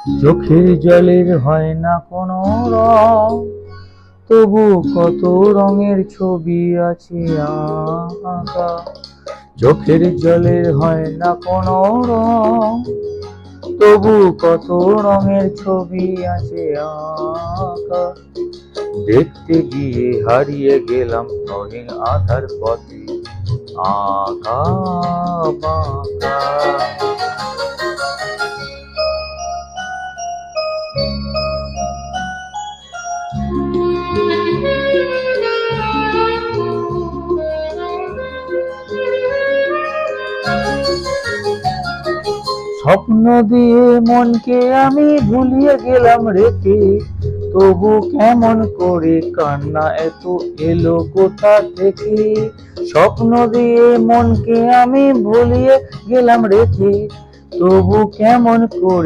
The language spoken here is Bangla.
চোখের জলের হয় না কোনো রং, তবু কত রঙের ছবি আছে আঁকা। চোখের জলের হয় না কোনো রং, তবু কত রঙের ছবি আছে আঁকা। দেখতে গিয়ে হারিয়ে গেলাম রঙিন আধার পথে, আঁকা বাঁকা। স্বপ্ন দিয়ে মনকে আমি ভুলিয়ে গেলাম রেখে, তবু কেমন করে কান্না এত এলো কোথা থেকে। স্বপ্ন দিয়ে মনকে আমি ভুলিয়ে গেলাম রেখে, তবু কেমন করে